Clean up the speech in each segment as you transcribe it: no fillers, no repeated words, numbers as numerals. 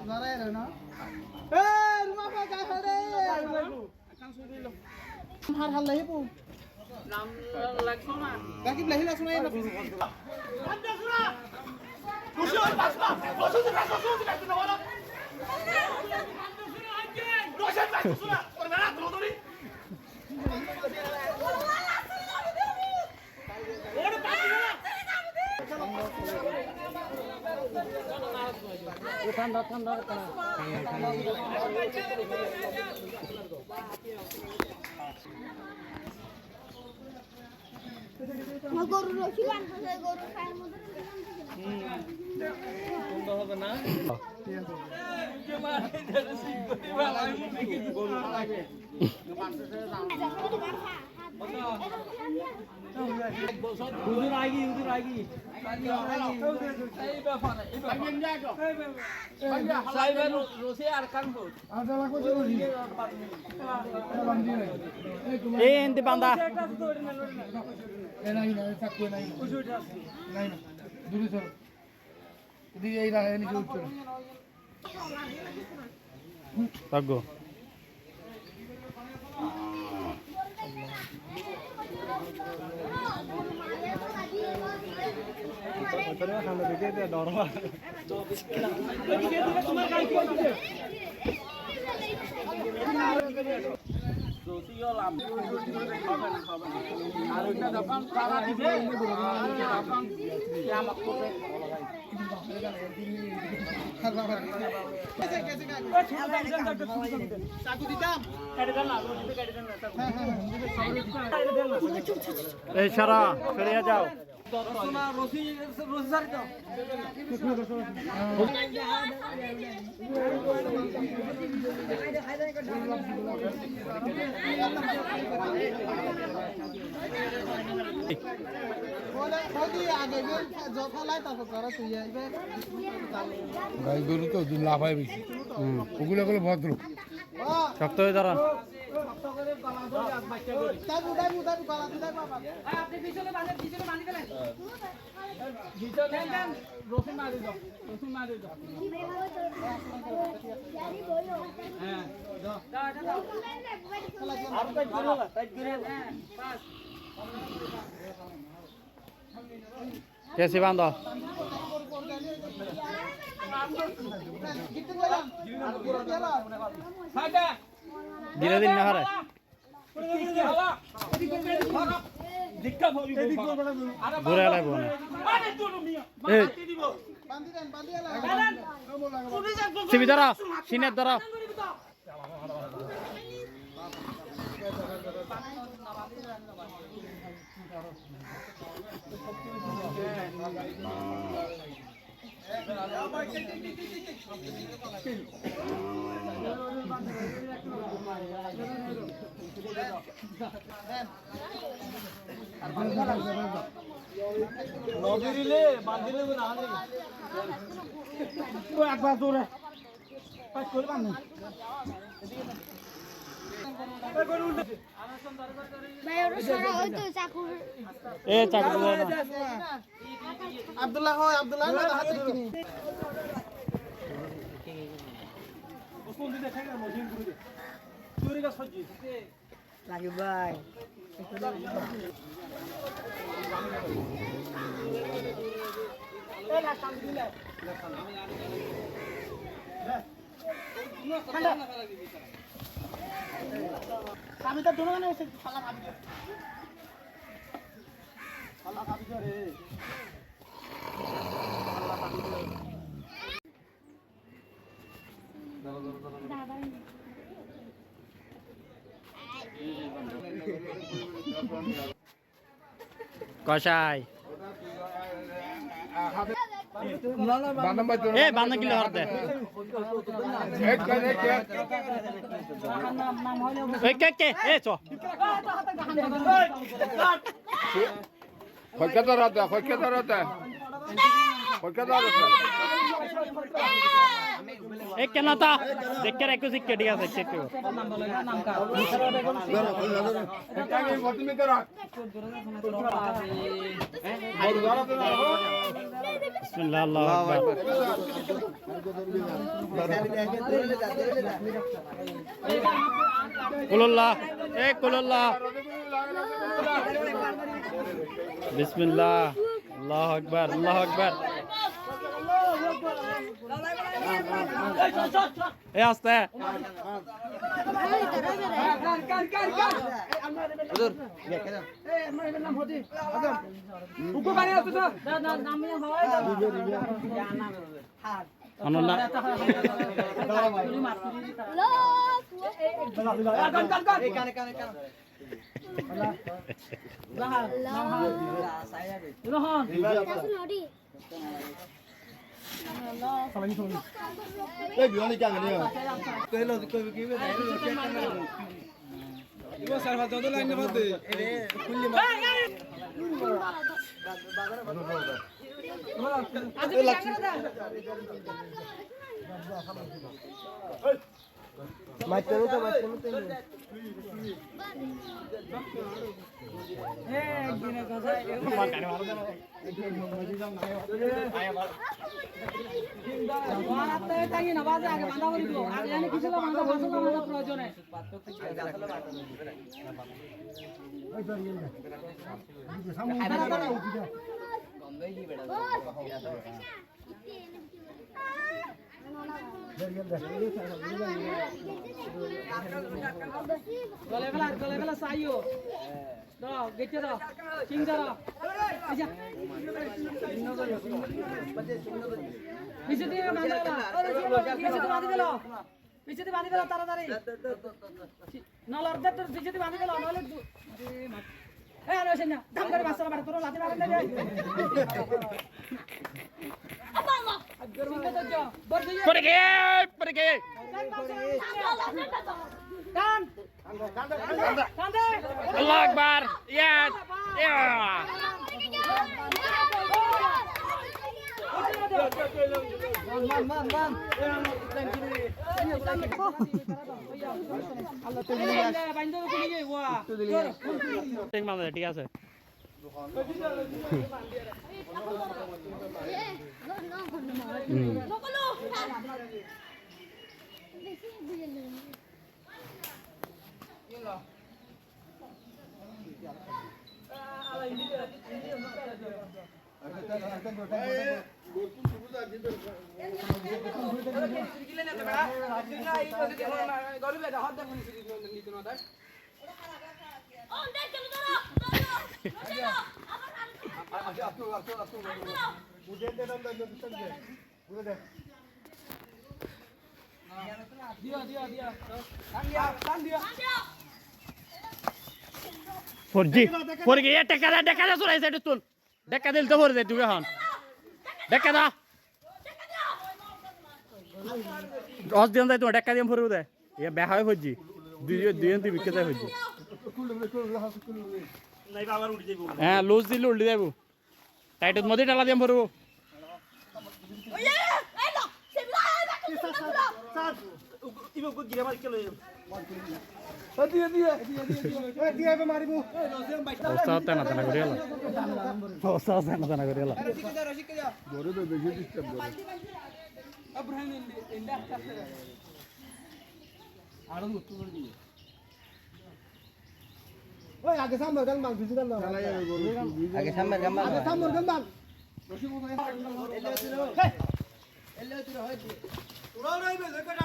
জরাই রে না এ রুমা পা গায় হরে হার হার লাহি পু নাম লাগছো না বাকি লাহি লাগছো না না আন্দা সুরা খুশি হল বাসবা বসু দিবা বলো আন্দা সুরা আজকে রোশন বাসু সুরা ওর না ধরি ওরে পাতি না ঠান্ডা ঠান্ডা গরু রসি বানছে গরু খায়ের মধ্যে সুন্দর হবে না ঠিক আছে যে মানে দেশি গরু লাগে উদুর আইগি এই ব্যাপার এই ব্যাপার সাইবার রসি আর কানপুর আদা লাগো জরুরি এই এন্তে বান্দা নাই না থাকবে নাই নাই না দূরে চল এদিকে এই রাখে নিচে উঠছে থাকো সামনে দিকে ডর তোমার গাই কি হচ্ছে আর ওইটা যখন তারা দিবে তখন কিয়ামত করবে চাকু দিতাম কেটে দেন না রোজিতে কেটে দেন না এই সারা ফিরে যাও রসনা রসি রসি সারি দাও গাই গরু তো লাফায় বেশি ওগুলো গুলো ভদ্র শক্ত হয়ে দাঁড়ান রসুন মারি দাও রসুন মারি দাও कैसे बांधो धीरे दिन ना हरे बुरा लगे बोने सिबी दरा सीने दरा নগরিলে বাঁধিলে না তো একবার দৌড়ে পাঁচ করে বাঁধ এ চাকু আব্দুল্লাহ হয় আব্দুল্লাহ না হাতে কিনি কোন দিকে থাকে মজিন করে দে চুরি গাছ সজ্জি লাগে ভাই এ না কাম দিলে আমি তো দোনো না এসে শালা ভাবি শালা ভাবি রে শালা ভাবি কষাই এ বান্দা কিলো হর দে কে কে এ চ Qualquer hora, qualquer hora. Qualquer hora. एक क्या ना था देख के रखो सिक्के दिया सकते हो বিসমিল্লাহ আল্লাহু আকবার কুল্লাহ কুল্লাহ বিসমিল্লাহ আল্লাহু আকবার আল্লাহু আকবার এই আস্তে গলে সাইও দাও গেটে দাও সিং দাও আচ্ছা পিছতে বাঁধা গেল পিছতে বাঁধা গেল তাড়াতাড়ি নল অর্ধেক তোর পিছতে বাঁধা গেল নলে এই আরে সেনা দাম করে বাসা বাড়া তোর লাতি মারেন না রে আল্লাহ পড়ে গে কান কান্দে আল্লাহু আকবার ইয়েস ঠিক আছে ফরজি ফরজি এ টাকা দা চড়াইছে এটা তুল টাকা দিল তো ফরজি তুই এখন টাকা দা দশ দিন যাই তোমার টাকা দিয়ে ফরবো দে এ বেহা হয় ফরজি দুই বিকে যায় ফরজি হ্যাঁ লুজ দিলে উল্টে যাবো টাইটের মধ্যে টালা দিয়ে ফরবো আগে সামনে গান বাং কিছু গান আগে সামনে গান বাং আগে সামনে গান বাং এলে তুই হয় তোরা রইবে লেখা না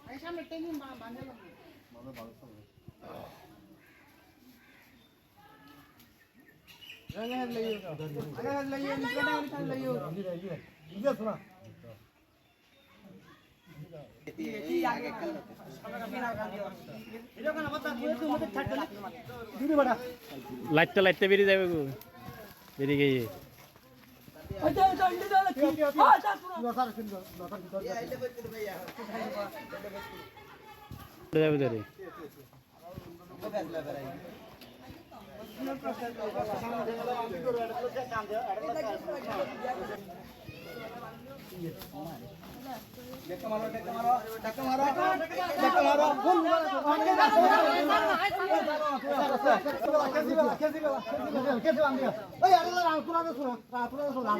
আগে সামনে টেনি বাঁধালাম মানে ভালো সামনে আগে হাত লইও নিচে লইও ইয়ে শোনা লাইটতে বেরিয়ে যাবে গো বেরিয়ে গিয়ে যাবে ধরে দেখো মারো দেখো মারো দেখো মারো দেখো মারো কোন কেসি বান্ধিয়া ওই আরে তোরা তো শোনা তোরা তো শোনা